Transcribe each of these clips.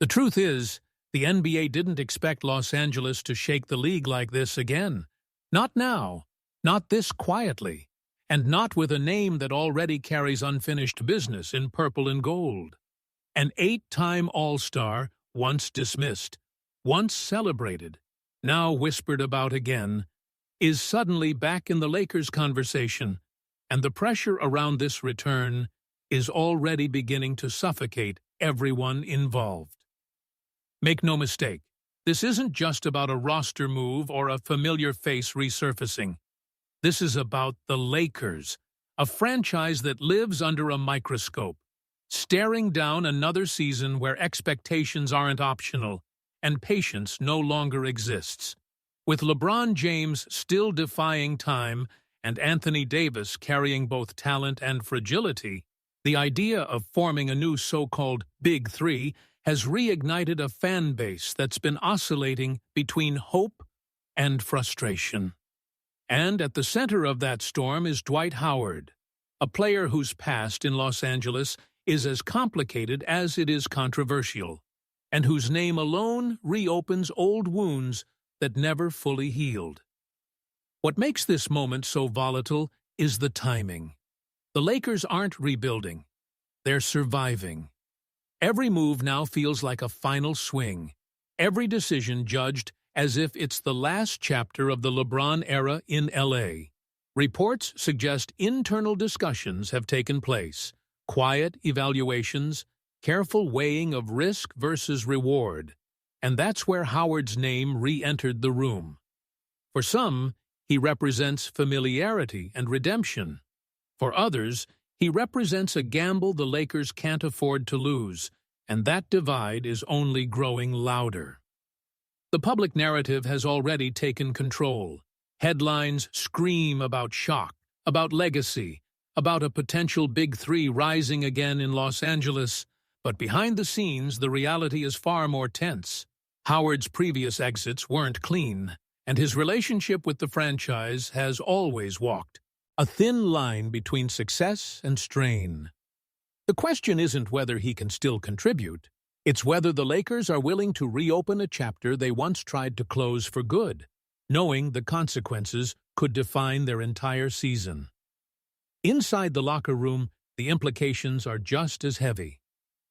The truth is, the NBA didn't expect Los Angeles to shake the league like this again. Not now, not this quietly, and not with a name that already carries unfinished business in purple and gold. An 8-time All-Star, once dismissed, once celebrated, now whispered about again, is suddenly back in the Lakers conversation, and the pressure around this return is already beginning to suffocate everyone involved. Make no mistake, this isn't just about a roster move or a familiar face resurfacing. This is about the Lakers, a franchise that lives under a microscope, staring down another season where expectations aren't optional and patience no longer exists. With LeBron James still defying time and Anthony Davis carrying both talent and fragility, the idea of forming a new so-called Big Three has reignited a fan base that's been oscillating between hope and frustration. And at the center of that storm is Dwight Howard, a player whose past in Los Angeles is as complicated as it is controversial, and whose name alone reopens old wounds that never fully healed. What makes this moment so volatile is the timing. The Lakers aren't rebuilding, they're surviving. Every move now feels like a final swing, every decision judged as if it's the last chapter of the LeBron era in LA. Reports suggest internal discussions have taken place, quiet evaluations, careful weighing of risk versus reward, and that's where Howard's name re-entered the room. For some, he represents familiarity and redemption. For others, he represents a gamble the Lakers can't afford to lose, and that divide is only growing louder. The public narrative has already taken control. Headlines scream about shock, about legacy, about a potential Big Three rising again in Los Angeles, but behind the scenes the reality is far more tense. Howard's previous exits weren't clean, and his relationship with the franchise has always walked a thin line between success and strain. The question isn't whether he can still contribute, it's whether the Lakers are willing to reopen a chapter they once tried to close for good, knowing the consequences could define their entire season. Inside the locker room, the implications are just as heavy.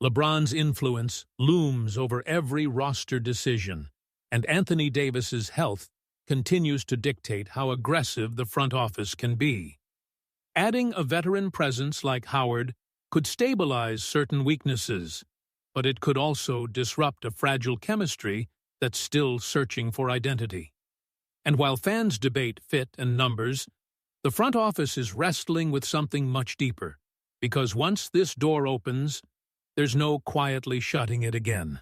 LeBron's influence looms over every roster decision, and Anthony Davis's health continues to dictate how aggressive the front office can be. Adding a veteran presence like Howard could stabilize certain weaknesses, but it could also disrupt a fragile chemistry that's still searching for identity. And while fans debate fit and numbers, the front office is wrestling with something much deeper, because once this door opens, there's no quietly shutting it again.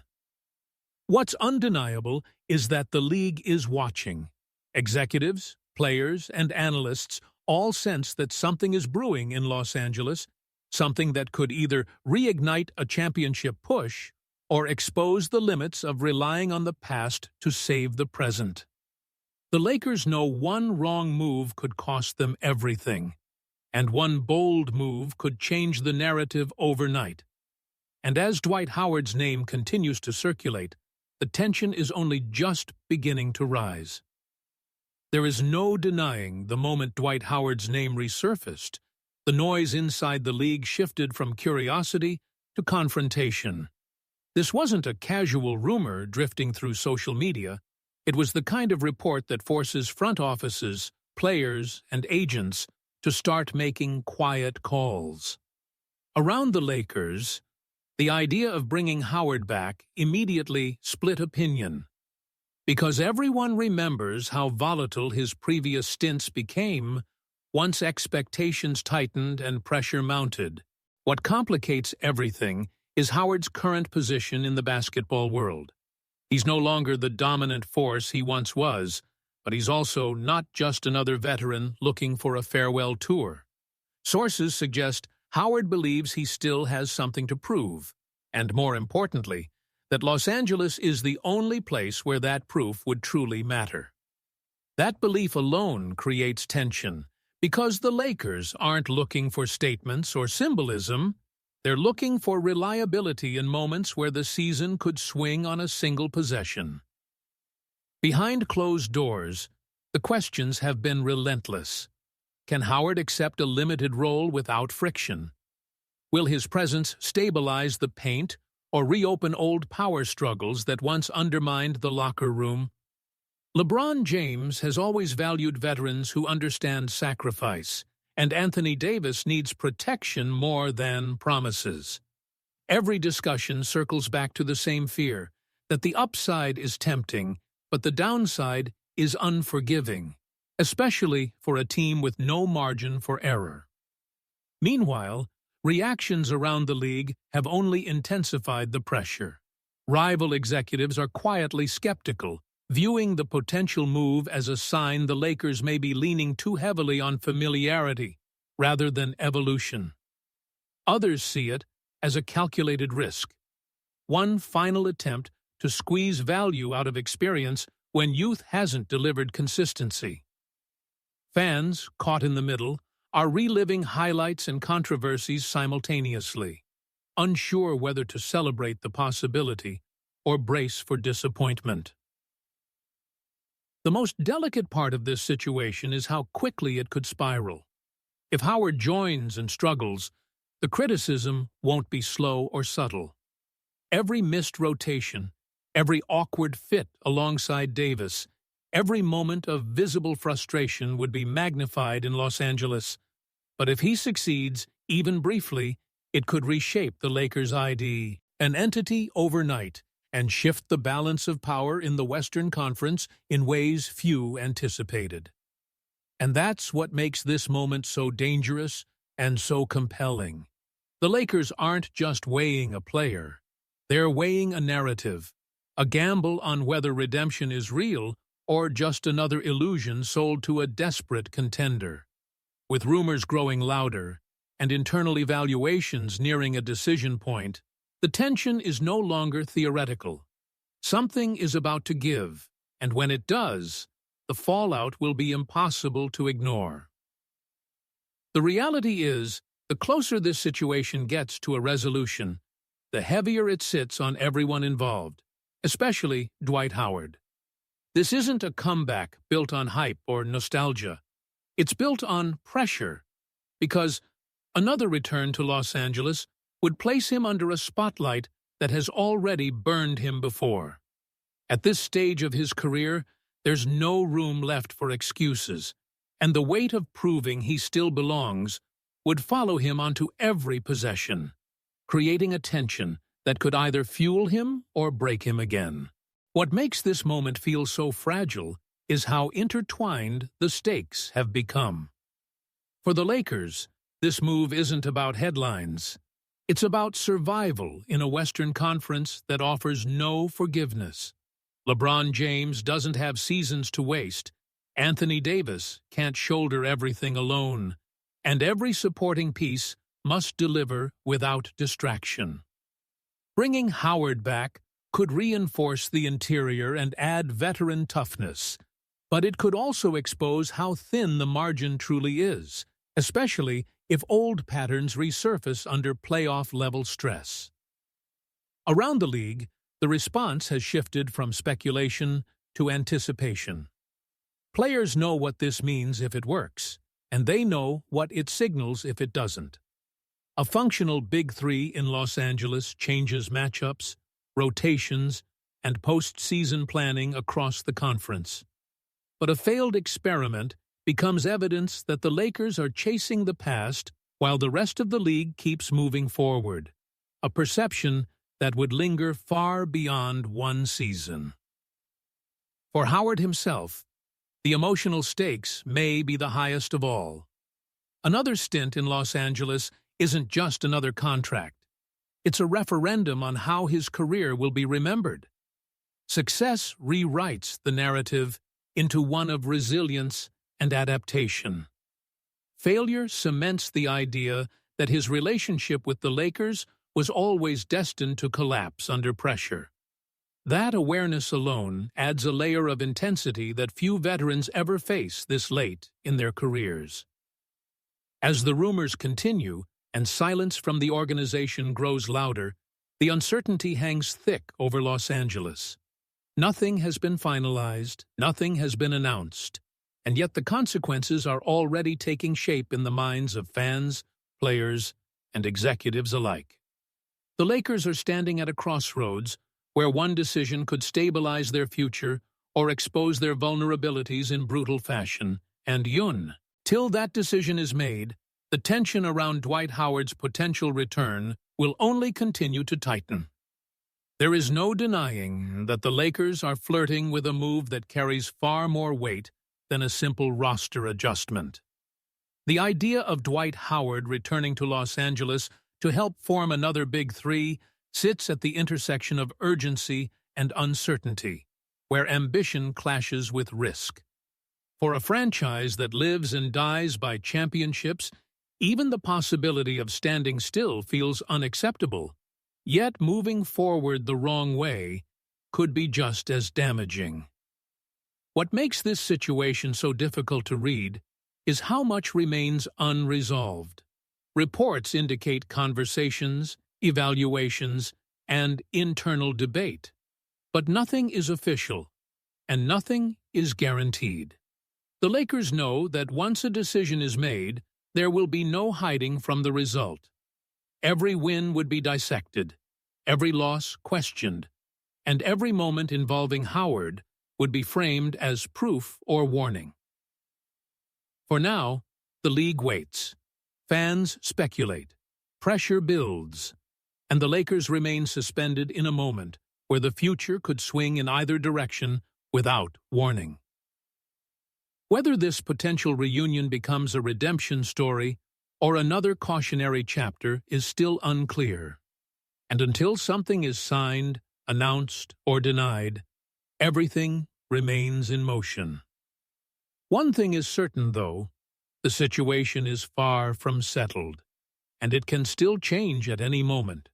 What's undeniable is that the league is watching. Executives, players, and analysts all sense that something is brewing in Los Angeles, something that could either reignite a championship push or expose the limits of relying on the past to save the present. The Lakers know one wrong move could cost them everything, and one bold move could change the narrative overnight. And as Dwight Howard's name continues to circulate, the tension is only just beginning to rise. There is no denying the moment Dwight Howard's name resurfaced, the noise inside the league shifted from curiosity to confrontation. This wasn't a casual rumor drifting through social media. It was the kind of report that forces front offices, players, and agents to start making quiet calls. Around the Lakers, the idea of bringing Howard back immediately split opinion. Because everyone remembers how volatile his previous stints became once expectations tightened and pressure mounted. What complicates everything is Howard's current position in the basketball world. He's no longer the dominant force he once was, but he's also not just another veteran looking for a farewell tour. Sources suggest Howard believes he still has something to prove, and more importantly, that Los Angeles is the only place where that proof would truly matter. That belief alone creates tension, because the Lakers aren't looking for statements or symbolism, They're looking for reliability in moments where the season could swing on a single possession. Behind closed doors, the questions have been relentless. Can Howard accept a limited role without friction? Will his presence stabilize the paint or reopen old power struggles that once undermined the locker room? LeBron James has always valued veterans who understand sacrifice, and Anthony Davis needs protection more than promises. Every discussion circles back to the same fear, that the upside is tempting, but the downside is unforgiving, especially for a team with no margin for error. Meanwhile, reactions around the league have only intensified the pressure. Rival executives are quietly skeptical, viewing the potential move as a sign the Lakers may be leaning too heavily on familiarity rather than evolution. Others see it as a calculated risk, one final attempt to squeeze value out of experience when youth hasn't delivered consistency. Fans, caught in the middle, are reliving highlights and controversies simultaneously, unsure whether to celebrate the possibility or brace for disappointment. The most delicate part of this situation is how quickly it could spiral. If Howard joins and struggles, the criticism won't be slow or subtle. Every missed rotation, every awkward fit alongside Davis, every moment of visible frustration would be magnified in Los Angeles. But if he succeeds, even briefly, it could reshape the Lakers' an entity overnight, and shift the balance of power in the Western Conference in ways few anticipated. And that's what makes this moment so dangerous and so compelling. The Lakers aren't just weighing a player. They're weighing a narrative, a gamble on whether redemption is real or just another illusion sold to a desperate contender. With rumors growing louder and internal evaluations nearing a decision point, the tension is no longer theoretical. Something is about to give, and when it does, the fallout will be impossible to ignore. The reality is, the closer this situation gets to a resolution, the heavier it sits on everyone involved, especially Dwight Howard. This isn't a comeback built on hype or nostalgia. It's built on pressure, because another return to Los Angeles would place him under a spotlight that has already burned him before. At this stage of his career, there's no room left for excuses, and the weight of proving he still belongs would follow him onto every possession, creating a tension that could either fuel him or break him again. What makes this moment feel so fragile is how intertwined the stakes have become. For the Lakers, this move isn't about headlines. It's about survival in a Western Conference that offers no forgiveness. LeBron James doesn't have seasons to waste. Anthony Davis can't shoulder everything alone. And every supporting piece must deliver without distraction. Bringing Howard back could reinforce the interior and add veteran toughness, but it could also expose how thin the margin truly is, especially if old patterns resurface under playoff-level stress. Around the league, the response has shifted from speculation to anticipation. Players know what this means if it works, and they know what it signals if it doesn't. A functional Big Three in Los Angeles changes matchups, rotations, and postseason planning across the conference. But a failed experiment becomes evidence that the Lakers are chasing the past while the rest of the league keeps moving forward, a perception that would linger far beyond one season. For Howard himself, the emotional stakes may be the highest of all. Another stint in Los Angeles isn't just another contract. It's a referendum on how his career will be remembered. Success rewrites the narrative into one of resilience and adaptation. Failure cements the idea that his relationship with the Lakers was always destined to collapse under pressure. That awareness alone adds a layer of intensity that few veterans ever face this late in their careers. As the rumors continue, and silence from the organization grows louder, the uncertainty hangs thick over Los Angeles. Nothing has been finalized, nothing has been announced, and yet the consequences are already taking shape in the minds of fans, players, and executives alike. The Lakers are standing at a crossroads where one decision could stabilize their future or expose their vulnerabilities in brutal fashion, and till that decision is made, the tension around Dwight Howard's potential return will only continue to tighten. There is no denying that the Lakers are flirting with a move that carries far more weight than a simple roster adjustment. The idea of Dwight Howard returning to Los Angeles to help form another Big Three sits at the intersection of urgency and uncertainty, where ambition clashes with risk. For a franchise that lives and dies by championships, even the possibility of standing still feels unacceptable. Yet moving forward the wrong way could be just as damaging. What makes this situation so difficult to read is how much remains unresolved. Reports indicate conversations, evaluations, and internal debate. But nothing is official, and nothing is guaranteed. The Lakers know that once a decision is made, there will be no hiding from the result. Every win would be dissected, every loss questioned, and every moment involving Howard would be framed as proof or warning. For now, the league waits. Fans speculate. Pressure builds. And the Lakers remain suspended in a moment where the future could swing in either direction without warning. Whether this potential reunion becomes a redemption story or another cautionary chapter is still unclear. And until something is signed, announced, or denied, everything remains in motion. One thing is certain, though: the situation is far from settled, and it can still change at any moment.